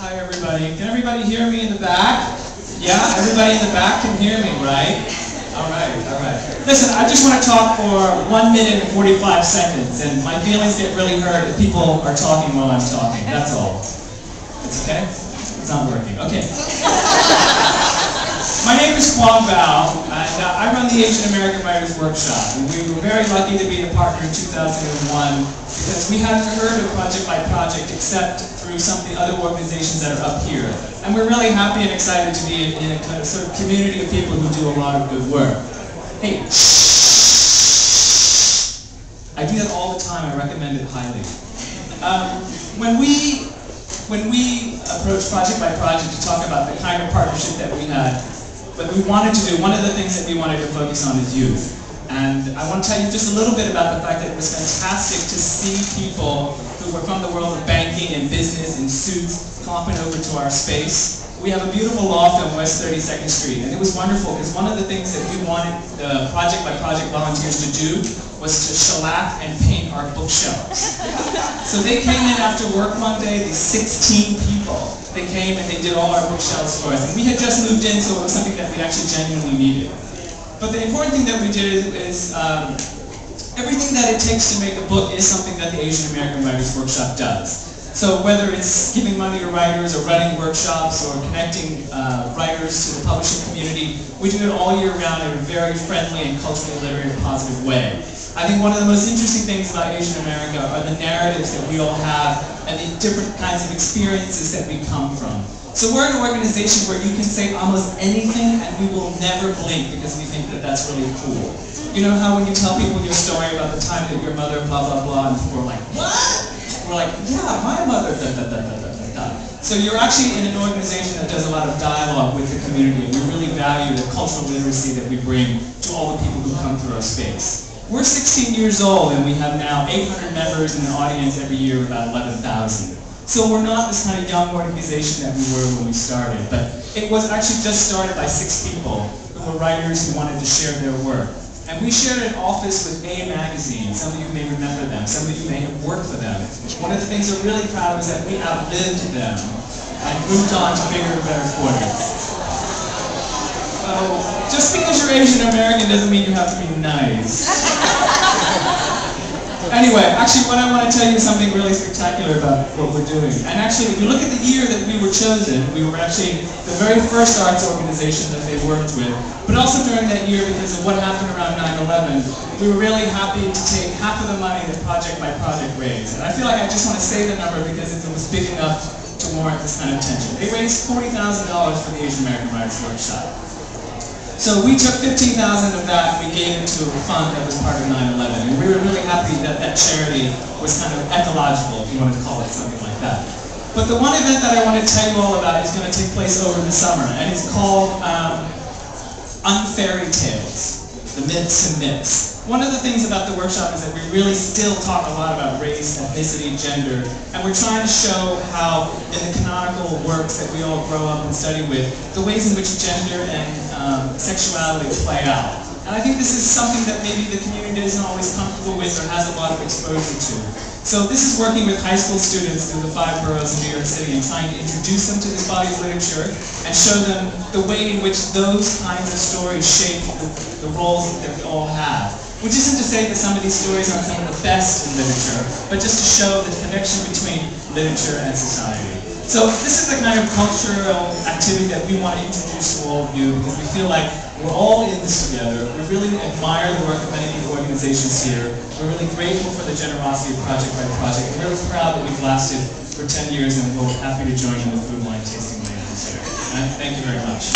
Hi everybody. Can everybody hear me in the back? Yeah, everybody in the back can hear me, right? All right. Listen, I just want to talk for 1 minute and 45 seconds, and my feelings get really hurt if people are talking while I'm talking. That's all. It's okay? It's not working. Okay. My name is Kwang Bao, and I run the Asian American Writers Workshop. And we were very lucky to be a partner in 2001 because we hadn't heard of Project by Project except through some of the other organizations that are up here. And we're really happy and excited to be in a kind of sort of community of people who do a lot of good work. Hey, I do that all the time. I recommend it highly. When we approached Project by Project to talk about the kind of partnership that we had, what we wanted to do, one of the things that we wanted to focus on is youth. And I want to tell you just a little bit about the fact that it was fantastic to see people who were from the world of banking and business and suits popping over to our space. We have a beautiful loft on West 32nd Street, and it was wonderful because one of the things that we wanted the Project by Project volunteers to do was to shellac and paint our bookshelves. So they came in after work one day, these 16 people. They came and they did all our bookshelves for us. And we had just moved in, so it was something that we actually genuinely needed. But the important thing that we did is everything that it takes to make a book is something that the Asian American Writers Workshop does. So whether it's giving money to writers or running workshops or connecting writers to the publishing community, we do it all year round in a very friendly and culturally literate and positive way. I think one of the most interesting things about Asian America are the narratives that we all have and the different kinds of experiences that we come from. So we're an organization where you can say almost anything and we will never blink because we think that that's really cool. You know how when you tell people your story about the time that your mother blah blah blah and people are like, what? We're like, yeah, my mother da da da da da da da. So you're actually in an organization that does a lot of dialogue with the community, and we really value the cultural literacy that we bring to all the people who come through our space. We're 16 years old and we have now 800 members in the audience every year, about 11,000. So we're not this kind of young organization that we were when we started, but it was actually just started by 6 people who were writers who wanted to share their work. And we shared an office with A magazine. Some of you may remember them. Some of you may have worked for them. One of the things we're really proud of is that we outlived them and moved on to bigger and better quarters. Just because you're Asian American doesn't mean you have to be nice. Anyway, actually what I want to tell you is something really spectacular about what we're doing. And actually, if you look at the year that we were chosen, we were actually the very first arts organization that they worked with. But also during that year, because of what happened around 9/11, we were really happy to take half of the money that Project by Project raised. And I feel like I just want to say the number because it was big enough to warrant this kind of attention. They raised $40,000 for the Asian American Writers Workshop. So we took 15,000 of that and we gave it to a fund that was part of 9/11. And we were really happy that that charity was kind of ecological, if you want to call it something like that. But the one event that I want to tell you all about is going to take place over the summer, and it's called Unfairy Tales, the Myths and Myths. One of the things about the workshop is that we really still talk a lot about race, ethnicity, gender, and we're trying to show how in the canonical works that we all grow up and study with, the ways in which gender and sexuality play out. And I think this is something that maybe the community isn't always comfortable with or has a lot of exposure to. So this is working with high school students through the 5 boroughs in New York City and trying to introduce them to this body of literature and show them the way in which those kinds of stories shape the roles that we all have. Which isn't to say that some of these stories aren't some of the best in literature, but just to show the connection between literature and society. So this is the kind of cultural activity that we want to introduce to all of you because we feel like we're all in this together. We really admire the work of many of the organizations here. We're really grateful for the generosity of Project by Project. We're really proud that we've lasted for 10 years and we're happy to join in the food wine tasting later this year. Thank you very much.